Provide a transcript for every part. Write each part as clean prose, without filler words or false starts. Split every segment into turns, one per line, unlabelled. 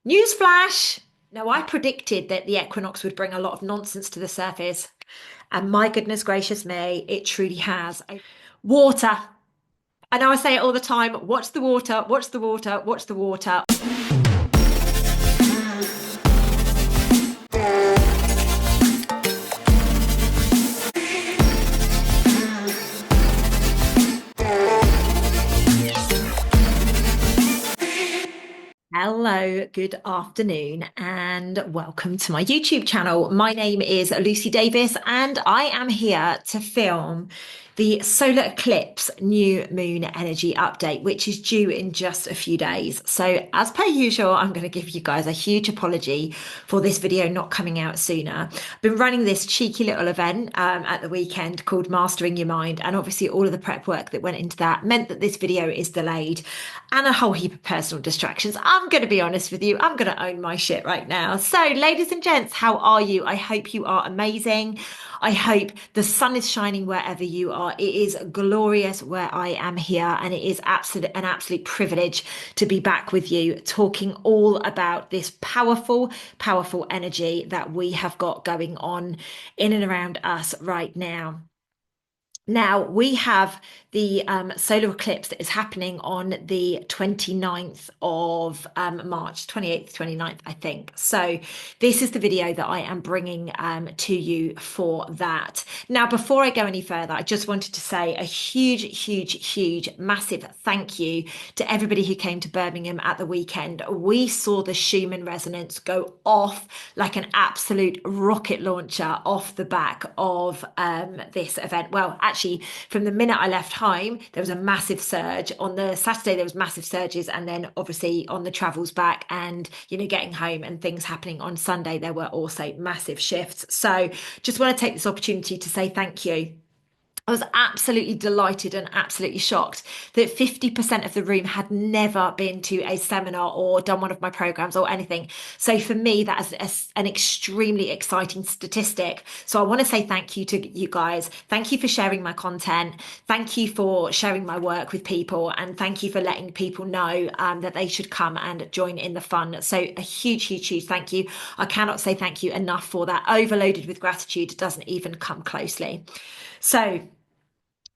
Newsflash! Now, I predicted that the equinox would bring a lot of nonsense to the surface, and my goodness gracious me, it truly has. Water. I know I say it all the time. Watch the water, watch the water, watch the water. Hello, good afternoon, and welcome to my YouTube channel. My name is Lucy Davis, and I am here to film the solar eclipse new moon energy update, which is due in just a few days. So, as per usual, I'm going to give you guys a huge apology for this video not coming out sooner. I've been running this cheeky little event at the weekend called Mastering Your Mind, and obviously, all of the prep work that went into that meant that this video is delayed and a whole heap of personal distractions. I'm going to be honest with you, I'm going to own my shit right now. So, ladies and gents, how are you? I hope you are amazing. I hope the sun is shining wherever you are. It is glorious where I am here, and it is an absolute privilege to be back with you talking all about this powerful, powerful energy that we have got going on in and around us right now. Now, we have the solar eclipse that is happening on the 29th of March, 28th, 29th, I think. So this is the video that I am bringing to you for that. Now, before I go any further, I just wanted to say a huge, massive thank you to everybody who came to Birmingham at the weekend. We saw the Schumann resonance go off like an absolute rocket launcher off the back of this event. Well, actually, from the minute I left home, there was a massive surge. On the Saturday, there was massive surges, and then obviously on the travels back and getting home and things happening on Sunday, there were also massive shifts. So just want to take this opportunity to say thank you. I was absolutely delighted and absolutely shocked that 50% of the room had never been to a seminar or done one of my programs or anything. So for me, that is an extremely exciting statistic. So I want to say thank you to you guys. Thank you for sharing my content. Thank you for sharing my work with people. And thank you for letting people know that they should come and join in the fun. So a huge thank you. I cannot say thank you enough for that. Overloaded with gratitude doesn't even come closely. So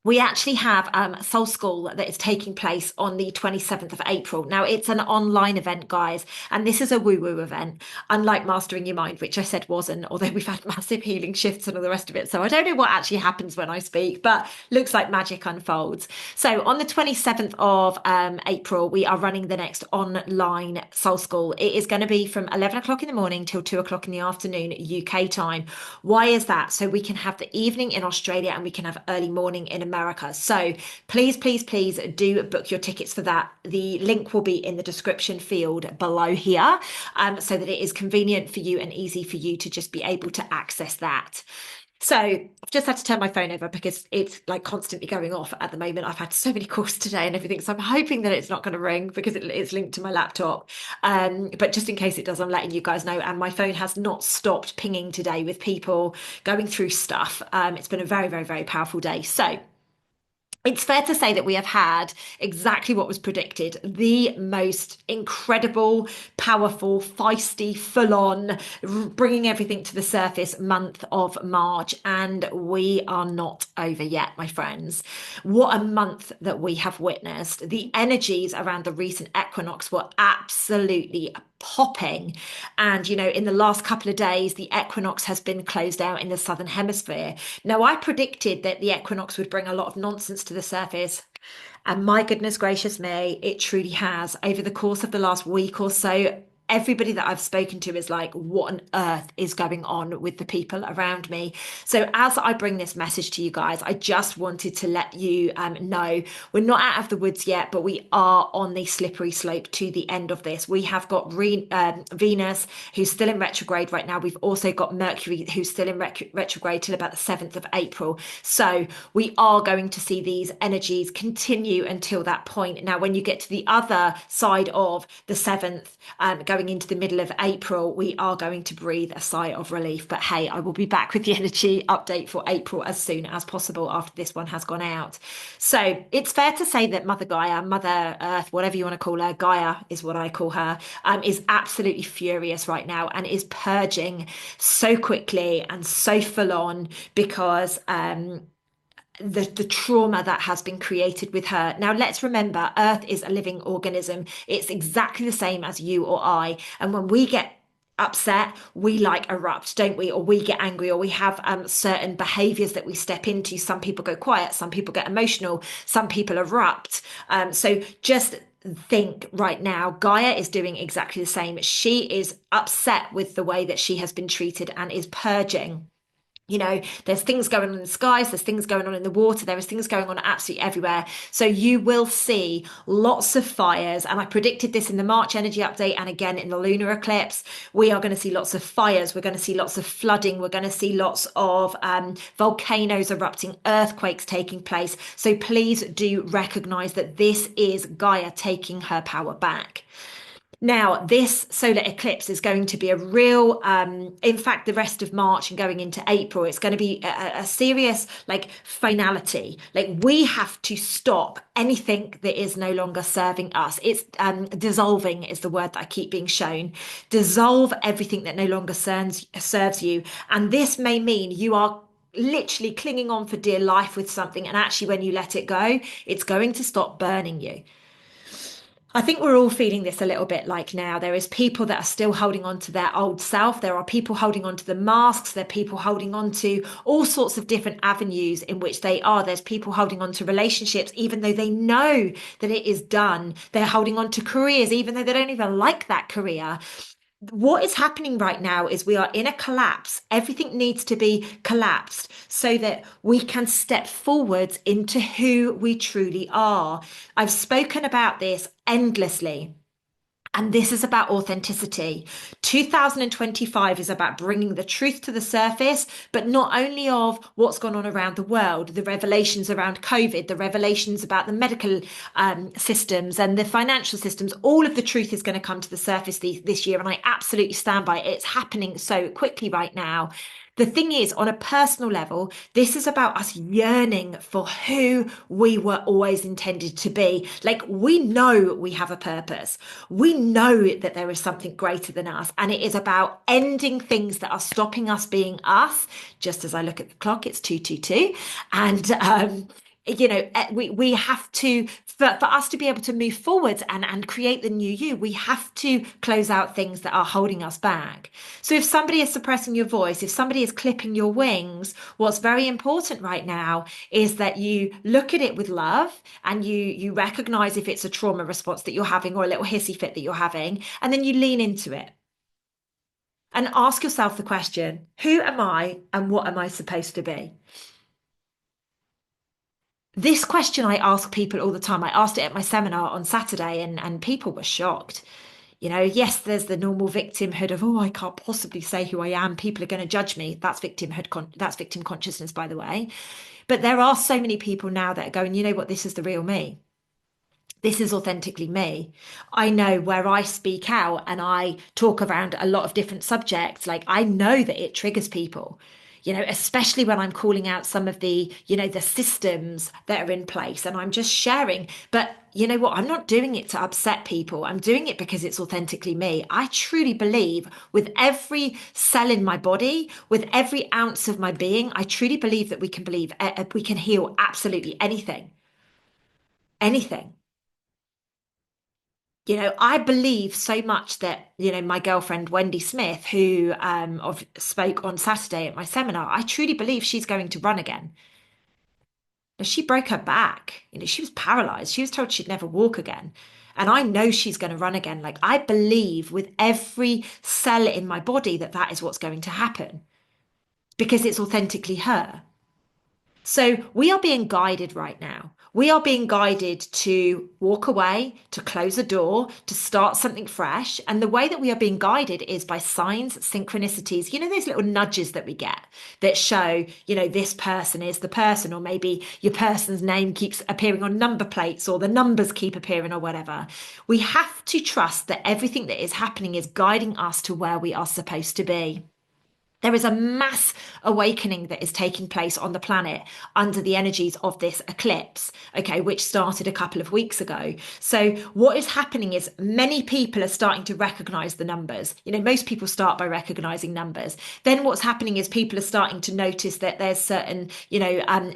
we actually have Soul School that is taking place on the 27th of April. Now, it's an online event, guys, and this is a woo-woo event, unlike Mastering Your Mind, which I said wasn't, although we've had massive healing shifts and all the rest of it. So I don't know what actually happens when I speak, but looks like magic unfolds. So on the 27th of April, we are running the next online Soul School. It is going to be from 11 o'clock in the morning till 2 o'clock in the afternoon, UK time. Why is that? So we can have the evening in Australia and we can have early morning in America. So please do book your tickets for that. The link will be in the description field below here, so that it is convenient for you and easy for you to just be able to access that. So I've just had to turn my phone over because it's like constantly going off at the moment. I've had so many calls today and everything. So I'm hoping that it's not going to ring because it's linked to my laptop. But just in case it does, I'm letting you guys know. And my phone has not stopped pinging today with people going through stuff. It's been a very powerful day. So it's fair to say that we have had exactly what was predicted, the most incredible, powerful, feisty, full-on, bringing everything to the surface month of March. And we are not over yet, my friends. What a month that we have witnessed. The energies around the recent equinox were absolutely popping. And, in the last couple of days, the equinox has been closed out in the southern hemisphere. Now, I predicted that the equinox would bring a lot of nonsense to the surface. And my goodness gracious me, it truly has. Over the course of the last week or so, everybody that I've spoken to is like, what on earth is going on with the people around me? So as I bring this message to you guys, I just wanted to let you know we're not out of the woods yet, but we are on the slippery slope to the end of this. We have got Venus, who's still in retrograde right now. We've also got Mercury, who's still in retrograde till about the 7th of April. So we are going to see these energies continue until that point. Now, when you get to the other side of the 7th, going into the middle of April, we are going to breathe a sigh of relief. But hey, I will be back with the energy update for April as soon as possible after this one has gone out. So it's fair to say that Mother Gaia, Mother Earth, whatever you want to call her, Gaia is what I call her, is absolutely furious right now and is purging so quickly and so full on because the trauma that has been created with her. Now, let's remember, Earth is a living organism. It's exactly the same as you or I. And when we get upset, we like erupt, don't we? Or we get angry, or we have certain behaviors that we step into. Some people go quiet, some people get emotional, some people erupt. So just think right now, Gaia is doing exactly the same. She is upset with the way that she has been treated and is purging. There's things going on in the skies, there's things going on in the water, there is things going on absolutely everywhere. So you will see lots of fires. And I predicted this in the March energy update and again in the lunar eclipse. We are going to see lots of fires. We're going to see lots of flooding. We're going to see lots of volcanoes erupting, earthquakes taking place. So please do recognize that this is Gaia taking her power back. Now, this solar eclipse is going to be a real, in fact, the rest of March and going into April, it's going to be a serious like finality. Like we have to stop anything that is no longer serving us. It's dissolving is the word that I keep being shown. Dissolve everything that no longer serves you. And this may mean you are literally clinging on for dear life with something. And actually, when you let it go, it's going to stop burning you. I think we're all feeling this a little bit like now. There is people that are still holding on to their old self. There are people holding on to the masks. There are people holding on to all sorts of different avenues in which they are. There's people holding on to relationships, even though they know that it is done. They're holding on to careers, even though they don't even like that career. What is happening right now is we are in a collapse. Everything needs to be collapsed so that we can step forwards into who we truly are. I've spoken about this endlessly. And this is about authenticity. 2025 is about bringing the truth to the surface, but not only of what's gone on around the world, the revelations around COVID, the revelations about the medical systems and the financial systems. All of the truth is going to come to the surface this year. And I absolutely stand by it. It's happening so quickly right now. The thing is, on a personal level, this is about us yearning for who we were always intended to be. Like, we know we have a purpose. We know that there is something greater than us. And it is about ending things that are stopping us being us. Just as I look at the clock, it's 2:22. And, we have to, for us to be able to move forwards and create the new you, we have to close out things that are holding us back. So if somebody is suppressing your voice, if somebody is clipping your wings, what's very important right now is that you look at it with love and you recognize if it's a trauma response that you're having or a little hissy fit that you're having, and then you lean into it and ask yourself the question, who am I and what am I supposed to be? This question I ask people all the time. I asked it at my seminar on Saturday, and people were shocked. Yes, there's the normal victimhood of, oh, I can't possibly say who I am. People are going to judge me. That's that's victim consciousness, by the way. But there are so many people now that are going, you know what, this is the real me. This is authentically me. I know where I speak out and I talk around a lot of different subjects. Like I know that it triggers people, especially when I'm calling out some of the systems that are in place and I'm just sharing. But you know what? I'm not doing it to upset people. I'm doing it because it's authentically me. I truly believe with every cell in my body, with every ounce of my being, I truly believe that we can heal absolutely anything, anything. I believe so much that, my girlfriend, Wendy Smith, who spoke on Saturday at my seminar, I truly believe she's going to run again. Now, she broke her back. She was paralyzed. She was told she'd never walk again. And I know she's going to run again. Like, I believe with every cell in my body that that is what's going to happen because it's authentically her. So we are being guided right now. We are being guided to walk away, to close a door, to start something fresh. And the way that we are being guided is by signs, synchronicities, those little nudges that we get that show, this person is the person, or maybe your person's name keeps appearing on number plates or the numbers keep appearing or whatever. We have to trust that everything that is happening is guiding us to where we are supposed to be. There is a mass awakening that is taking place on the planet under the energies of this eclipse, okay, which started a couple of weeks ago. So, what is happening is many people are starting to recognize the numbers. Most people start by recognizing numbers. Then, what's happening is people are starting to notice that there's certain,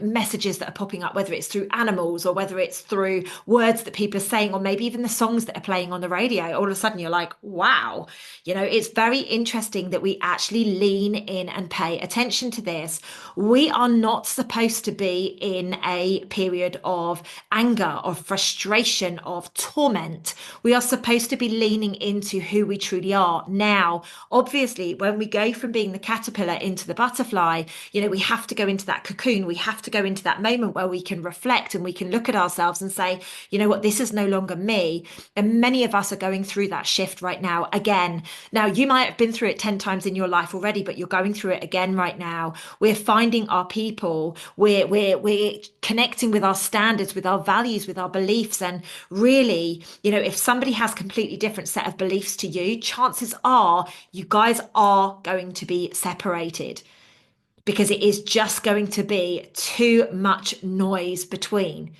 messages that are popping up, whether it's through animals or whether it's through words that people are saying, or maybe even the songs that are playing on the radio. All of a sudden, you're like, wow, it's very interesting that we actually lean in and pay attention to this. We are not supposed to be in a period of anger, of frustration, of torment. We are supposed to be leaning into who we truly are. Now, obviously, when we go from being the caterpillar into the butterfly, we have to go into that cocoon. We have to go into that moment where we can reflect and we can look at ourselves and say, you know what, this is no longer me. And many of us are going through that shift right now again. Now, you might have been through it 10 times in your life already, but you're going through it again right now. We're finding our people. We're connecting with our standards, with our values, with our beliefs. And really, if somebody has a completely different set of beliefs to you, chances are you guys are going to be separated because it is just going to be too much noise between.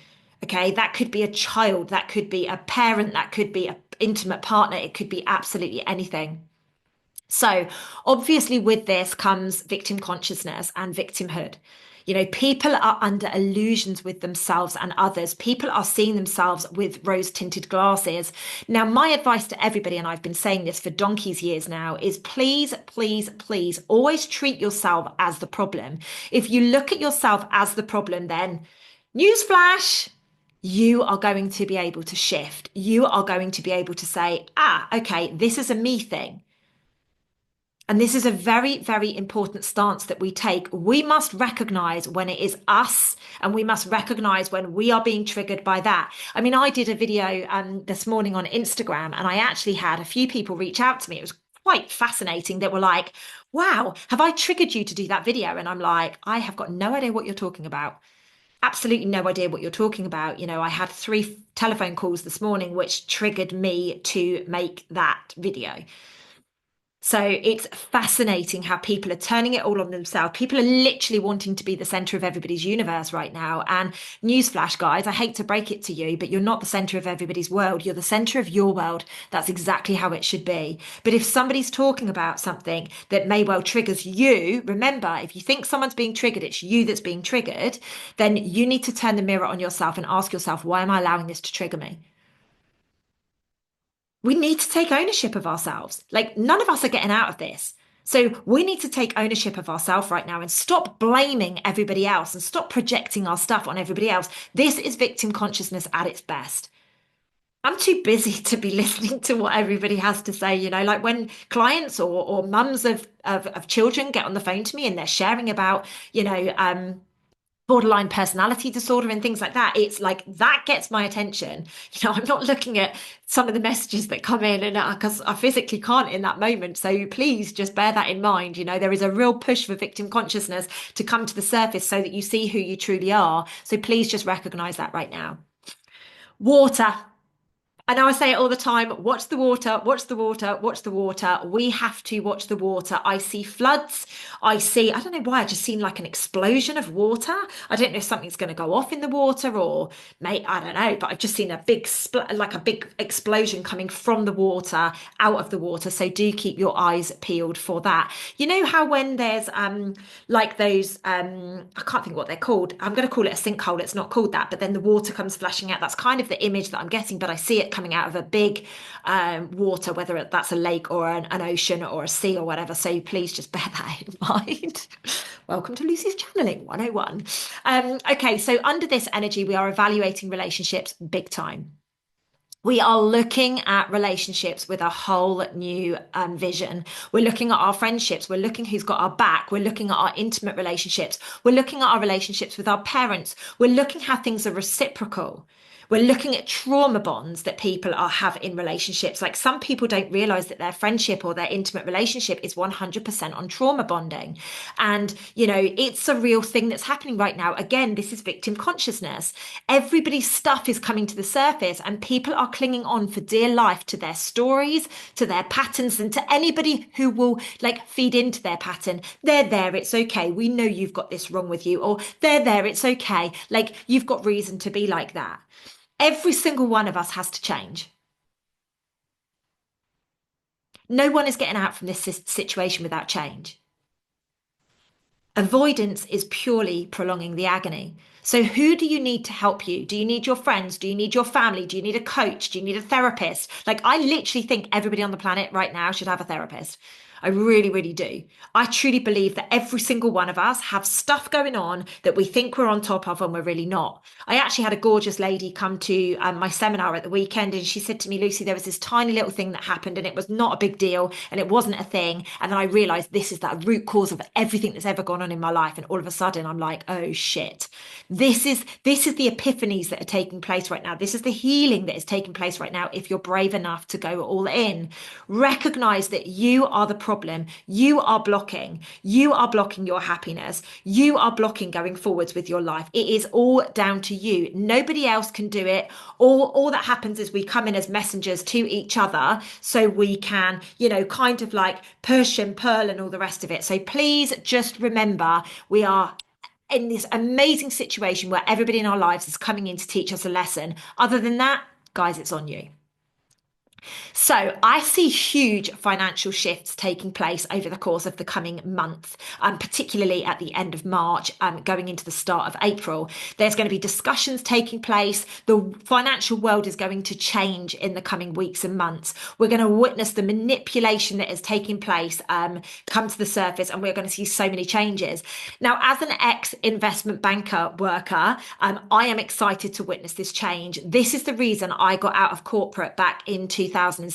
Okay, that could be a child, that could be a parent, that could be an intimate partner, it could be absolutely anything. So, obviously, with this comes victim consciousness and victimhood. People are under illusions with themselves and others. People are seeing themselves with rose tinted glasses. Now, my advice to everybody, and I've been saying this for donkey's years now, is please, please, please always treat yourself as the problem. If you look at yourself as the problem, then newsflash, you are going to be able to shift. You are going to be able to say, okay, this is a me thing. And this is a very, very important stance that we take. We must recognize when it is us, and we must recognize when we are being triggered by that. I mean, I did a video this morning on Instagram, and I actually had a few people reach out to me. It was quite fascinating. That were like, wow, have I triggered you to do that video? And I'm like, I have got no idea what you're talking about. Absolutely no idea what you're talking about. I had 3 telephone calls this morning, which triggered me to make that video. So it's fascinating how people are turning it all on themselves. People are literally wanting to be the center of everybody's universe right now. And newsflash, guys, I hate to break it to you, but you're not the center of everybody's world. You're the center of your world. That's exactly how it should be. But if somebody's talking about something that may well triggers you, remember, if you think someone's being triggered, it's you that's being triggered, then you need to turn the mirror on yourself and ask yourself, why am I allowing this to trigger me? We need to take ownership of ourselves. Like, none of us are getting out of this. So we need to take ownership of ourselves right now and stop blaming everybody else and stop projecting our stuff on everybody else. This is victim consciousness at its best. I'm too busy to be listening to what everybody has to say, like when clients or mums of children get on the phone to me and they're sharing about, borderline personality disorder and things like that, it's like that gets my attention. I'm not looking at some of the messages that come in, and because I physically can't in that moment. So please just bear that in mind. There is a real push for victim consciousness to come to the surface so that you see who you truly are. So please just recognize that right now. Water. I know I say it all the time, watch the water, watch the water, watch the water. We have to watch the water. I see floods. I don't know why, I just seen like an explosion of water. I don't know if something's going to go off in the water or I don't know, but I've just seen a big like a big explosion coming from the water, out of the water. So do keep your eyes peeled for that. You know how when there's like those I can't think what they're called. I'm going to call it a sinkhole. It's not called that, but then the water comes flashing out. That's kind of the image that I'm getting, but I see it coming out of a big water, whether that's a lake or an ocean or a sea or whatever. So please just bear that in mind. Welcome to Lucy's Channeling 101. Okay, so under this energy, we are evaluating relationships big time. We are looking at relationships with a whole new vision. We're looking at our friendships. We're looking who's got our back. We're looking at our intimate relationships. We're looking at our relationships with our parents. We're looking how things are reciprocal. We're looking at trauma bonds that people are have in relationships. Like some people don't realize that their friendship or their intimate relationship is 100% on trauma bonding. And, it's a real thing that's happening right now. Again, this is victim consciousness. Everybody's stuff is coming to the surface, and people are clinging on for dear life to their stories, to their patterns, and to anybody who will like feed into their pattern. They're there, it's okay. We know you've got this wrong with you, or they're there, it's okay. Like you've got reason to be like that. Every single one of us has to change. No one is getting out from this situation without change. Avoidance is purely prolonging the agony. So, who do you need to help you? Do you need your friends? Do you need your family? Do you need a coach? Do you need a therapist? Like, I literally think everybody on the planet right now should have a therapist. I really, really do. I truly believe that every single one of us have stuff going on that we think we're on top of and we're really not. I actually had a gorgeous lady come to my seminar at the weekend, and she said to me, Lucy, there was this tiny little thing that happened and it was not a big deal and it wasn't a thing. And then I realized this is that root cause of everything that's ever gone on in my life. And all of a sudden I'm like, oh shit. This is the epiphanies that are taking place right now. This is the healing that is taking place right now if you're brave enough to go all in. Recognize that you are the problem. You are blocking. You are blocking your happiness. You are blocking going forwards with your life. It is all down to you. Nobody else can do it. All that happens is we come in as messengers to each other so we can, kind of like push and pull and all the rest of it. So please just remember we are in this amazing situation where everybody in our lives is coming in to teach us a lesson. Other than that, guys, it's on you. So I see huge financial shifts taking place over the course of the coming month, particularly at the end of March, going into the start of April. There's going to be discussions taking place. The financial world is going to change in the coming weeks and months. We're going to witness the manipulation that is taking place come to the surface, and we're going to see so many changes. Now, as an ex-investment banker worker, I am excited to witness this change. This is the reason I got out of corporate back in 2017.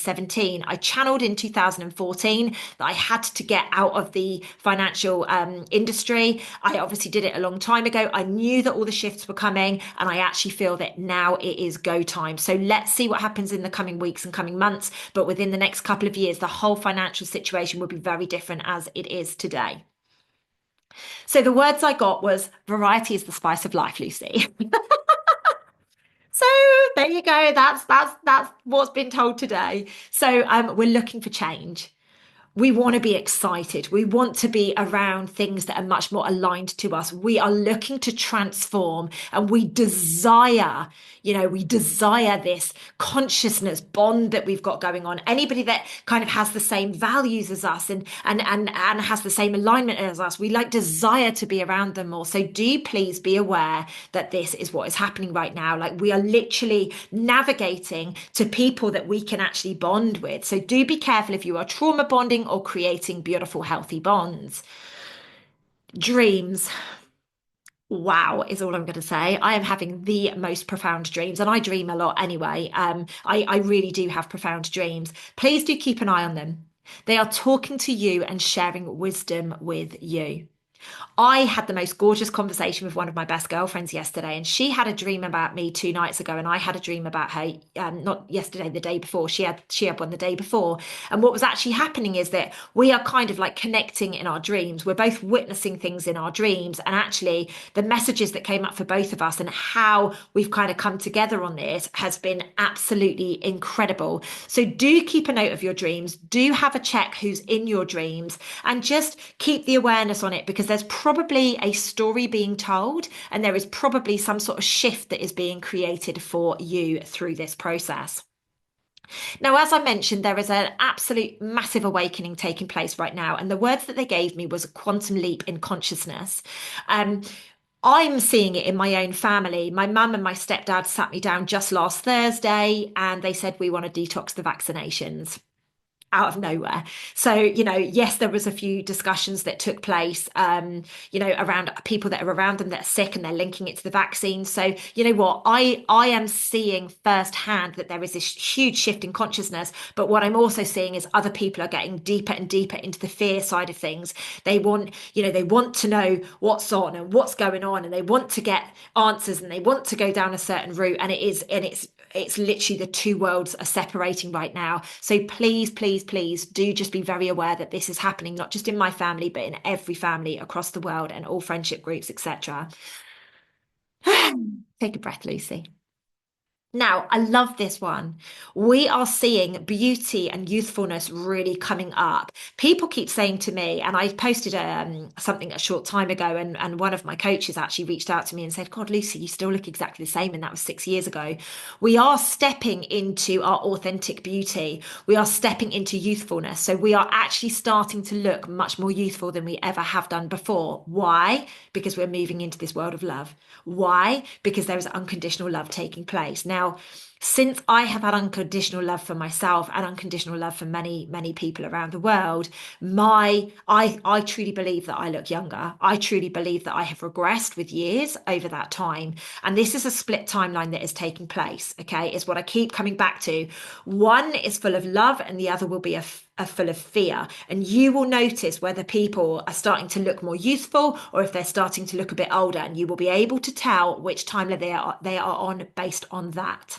I channeled in 2014 that I had to get out of the financial industry. I obviously did it a long time ago. I knew that all the shifts were coming, and I actually feel that now it is go time. So let's see what happens in the coming weeks and coming months. But within the next couple of years, the whole financial situation will be very different as it is today. So the words I got was variety is the spice of life, Lucy. So there you go. That's what's been told today. So we're looking for change. We want to be excited. We want to be around things that are much more aligned to us. We are looking to transform, and we desire this consciousness bond that we've got going on. Anybody that kind of has the same values as us and has the same alignment as us, we like desire to be around them more. So do please be aware that this is what is happening right now. Like we are literally navigating to people that we can actually bond with. So do be careful if you are trauma bonding or creating beautiful, healthy bonds. Dreams. Wow, is all I'm going to say. I am having the most profound dreams, and I dream a lot anyway. I really do have profound dreams. Please do keep an eye on them. They are talking to you and sharing wisdom with you. I had the most gorgeous conversation with one of my best girlfriends yesterday, and she had a dream about me 2 nights ago, and I had a dream about her. Not yesterday, the day before. She had one the day before, and what was actually happening is that we are kind of like connecting in our dreams. We're both witnessing things in our dreams, and actually the messages that came up for both of us and how we've kind of come together on this has been absolutely incredible. So do keep a note of your dreams. Do have a check who's in your dreams, and just keep the awareness on it, because there's probably a story being told, and there is probably some sort of shift that is being created for you through this process. Now, as I mentioned, there is an absolute massive awakening taking place right now, and the words that they gave me was a quantum leap in consciousness. Um, I'm seeing it in my own family. My mum and my stepdad sat me down just last Thursday, and they said we want to detox the vaccinations. out of nowhere. So, yes, there was a few discussions that took place, around people that are around them that are sick and they're linking it to the vaccine. So, you know what? I am seeing firsthand that there is this huge shift in consciousness. But what I'm also seeing is other people are getting deeper and deeper into the fear side of things. They want to know what's on and what's going on, and they want to get answers and they want to go down a certain route. And it's literally the two worlds are separating right now. So please, please, please do just be very aware that this is happening, not just in my family, but in every family across the world and all friendship groups, etc. Take a breath, Lucy. Now, I love this one. We are seeing beauty and youthfulness really coming up. People keep saying to me, and I posted something a short time ago, and one of my coaches actually reached out to me and said, God, Lucy, you still look exactly the same. And that was 6 years ago. We are stepping into our authentic beauty. We are stepping into youthfulness. So we are actually starting to look much more youthful than we ever have done before. Why? Because we're moving into this world of love. Why? Because there is unconditional love taking place. Now, since I have had unconditional love for myself and unconditional love for many, many people around the world, I truly believe that I look younger. I truly believe that I have regressed with years over that time. And this is a split timeline that is taking place. Okay, is what I keep coming back to. One is full of love, and the other will be are full of fear. And you will notice whether people are starting to look more youthful or if they're starting to look a bit older. And you will be able to tell which timeline they are on based on that.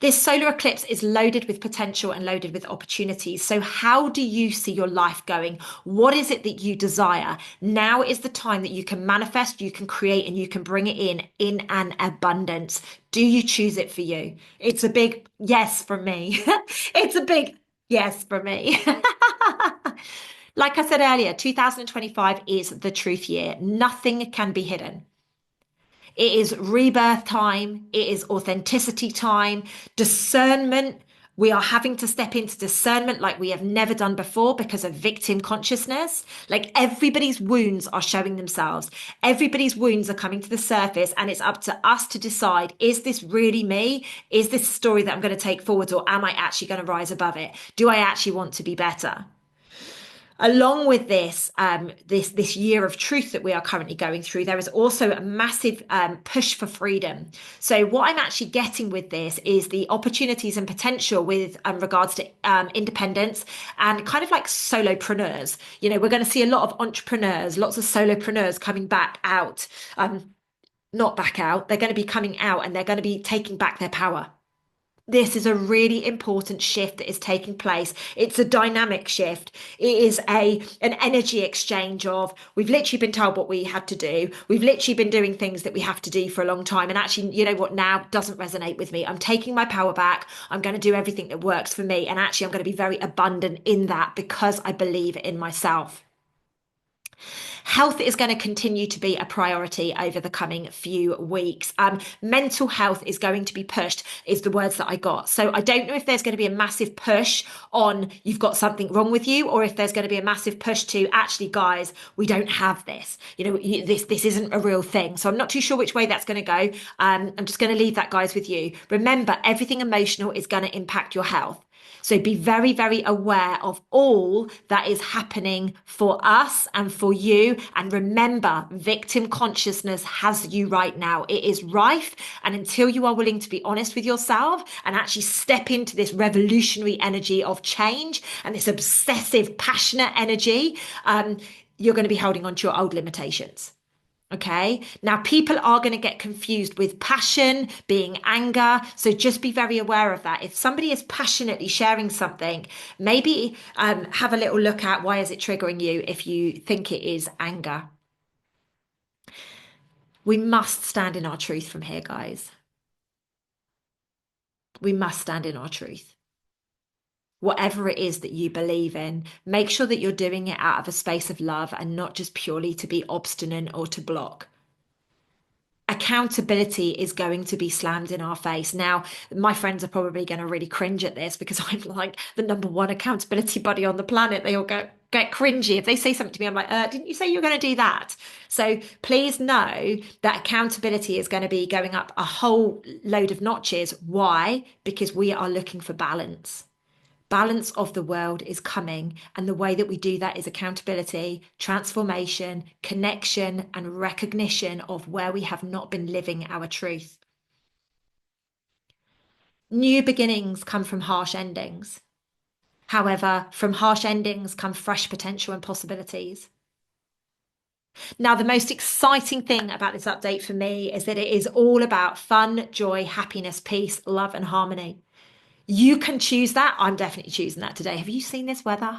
This solar eclipse is loaded with potential and loaded with opportunities. So, how do you see your life going? What is it that you desire? Now is the time that you can manifest, you can create, and you can bring it in an abundance. Do you choose it for you? It's a big yes from me. It's a big yes from me. Like I said earlier, 2025 is the truth year. Nothing can be hidden. It is rebirth time. It is authenticity time, discernment. We are having to step into discernment like we have never done before because of victim consciousness. Like everybody's wounds are showing themselves. Everybody's wounds are coming to the surface, and it's up to us to decide, is this really me? Is this a story that I'm going to take forward, or am I actually going to rise above it? Do I actually want to be better? Along with this year of truth that we are currently going through, there is also a massive push for freedom. So what I'm actually getting with this is the opportunities and potential with regards to independence and kind of like solopreneurs. We're going to see a lot of entrepreneurs, lots of solopreneurs coming back out, not back out. They're going to be coming out and they're going to be taking back their power. This is a really important shift that is taking place. It's a dynamic shift. It is an energy exchange of we've literally been told what we had to do. We've literally been doing things that we have to do for a long time. And actually, you know what now doesn't resonate with me. I'm taking my power back. I'm going to do everything that works for me. And actually, I'm going to be very abundant in that because I believe in myself. Health is going to continue to be a priority over the coming few weeks. Mental health is going to be pushed, is the words that I got. So I don't know if there's going to be a massive push on you've got something wrong with you, or if there's going to be a massive push to actually, guys, we don't have this. This isn't a real thing. So I'm not too sure which way that's going to go. I'm just going to leave that, guys, with you. Remember, everything emotional is going to impact your health. So be very, very aware of all that is happening for us and for you. And remember, victim consciousness has you right now. It is rife. And until you are willing to be honest with yourself and actually step into this revolutionary energy of change and this obsessive, passionate energy, you're going to be holding on to your old limitations. Okay. Now, people are going to get confused with passion being anger. So just be very aware of that. If somebody is passionately sharing something, maybe have a little look at why is it triggering you if you think it is anger. We must stand in our truth from here, guys. We must stand in our truth. Whatever it is that you believe in, make sure that you're doing it out of a space of love and not just purely to be obstinate or to block. Accountability is going to be slammed in our face. Now, my friends are probably going to really cringe at this because I'm like the number one accountability buddy on the planet. They all get cringy. If they say something to me, I'm like, didn't you say you were going to do that? So please know that accountability is going to be going up a whole load of notches. Why? Because we are looking for balance. balance of the world is coming. And the way that we do that is accountability, transformation, connection, and recognition of where we have not been living our truth. New beginnings come from harsh endings. However, from harsh endings come fresh potential and possibilities. Now, the most exciting thing about this update for me is that it is all about fun, joy, happiness, peace, love, and harmony. You can choose that. I'm definitely choosing that today. Have you seen this weather?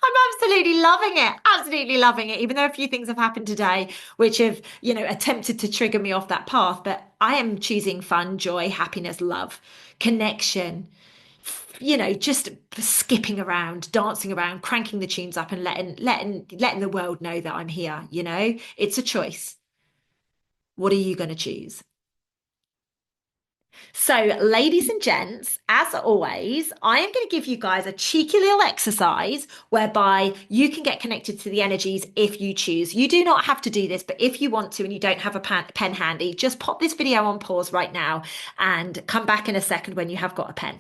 I'm absolutely loving it. Absolutely loving it. Even though a few things have happened today which have, attempted to trigger me off that path, but I am choosing fun, joy, happiness, love, connection, just skipping around, dancing around, cranking the tunes up and letting the world know that I'm here, It's a choice. What are you going to choose? So, ladies and gents, as always, I am going to give you guys a cheeky little exercise whereby you can get connected to the energies if you choose. You do not have to do this, but if you want to and you don't have a pen handy, just pop this video on pause right now and come back in a second when you have got a pen.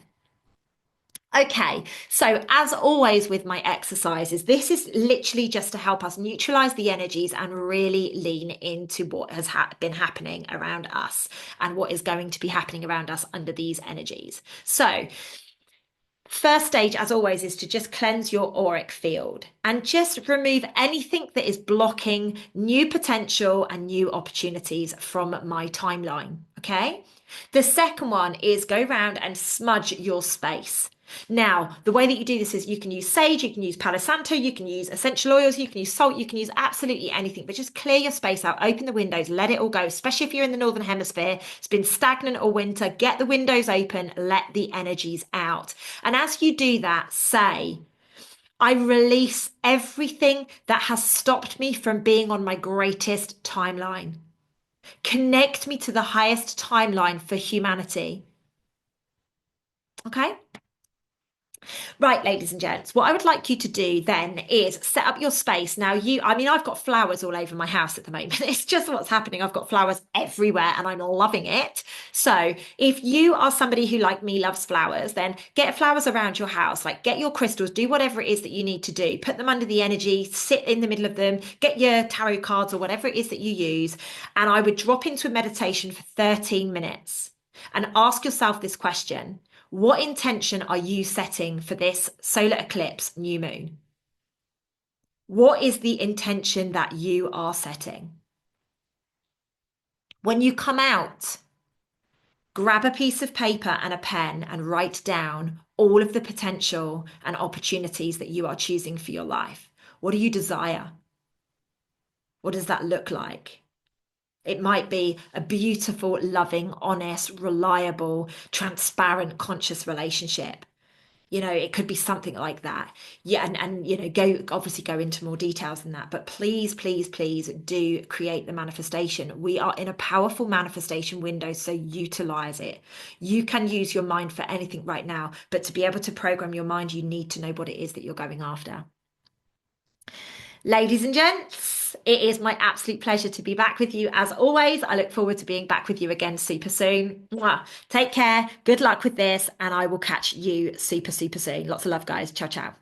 Okay, so as always with my exercises, this is literally just to help us neutralize the energies and really lean into what has been happening around us and what is going to be happening around us under these energies. So, first stage, as always, is to just cleanse your auric field and just remove anything that is blocking new potential and new opportunities from my timeline. Okay. The second one is go around and smudge your space. Now, the way that you do this is you can use sage, you can use Palo Santo, you can use essential oils, you can use salt, you can use absolutely anything, but just clear your space out, open the windows, let it all go, especially if you're in the Northern Hemisphere. It's been stagnant all winter. Get the windows open, let the energies out. And as you do that, say, I release everything that has stopped me from being on my greatest timeline. Connect me to the highest timeline for humanity. Okay? Right, ladies and gents, what I would like you to do then is set up your space. Now, I've got flowers all over my house at the moment. It's just what's happening. I've got flowers everywhere and I'm loving it. So if you are somebody who, like me, loves flowers, then get flowers around your house, like get your crystals, do whatever it is that you need to do, put them under the energy, sit in the middle of them, get your tarot cards or whatever it is that you use. And I would drop into a meditation for 13 minutes and ask yourself this question. What intention are you setting for this solar eclipse new moon? What is the intention that you are setting? When you come out, grab a piece of paper and a pen and write down all of the potential and opportunities that you are choosing for your life. What do you desire? What does that look like? It might be a beautiful, loving, honest, reliable, transparent, conscious relationship. It could be something like that. Yeah, and go into more details than that. But please, please, please do create the manifestation. We are in a powerful manifestation window, so utilize it. You can use your mind for anything right now, but to be able to program your mind, you need to know what it is that you're going after. Ladies and gents, it is my absolute pleasure to be back with you as always. I look forward to being back with you again super soon. Mwah. Take care. Good luck with this, and I will catch you super, super soon. Lots of love, guys. Ciao, ciao.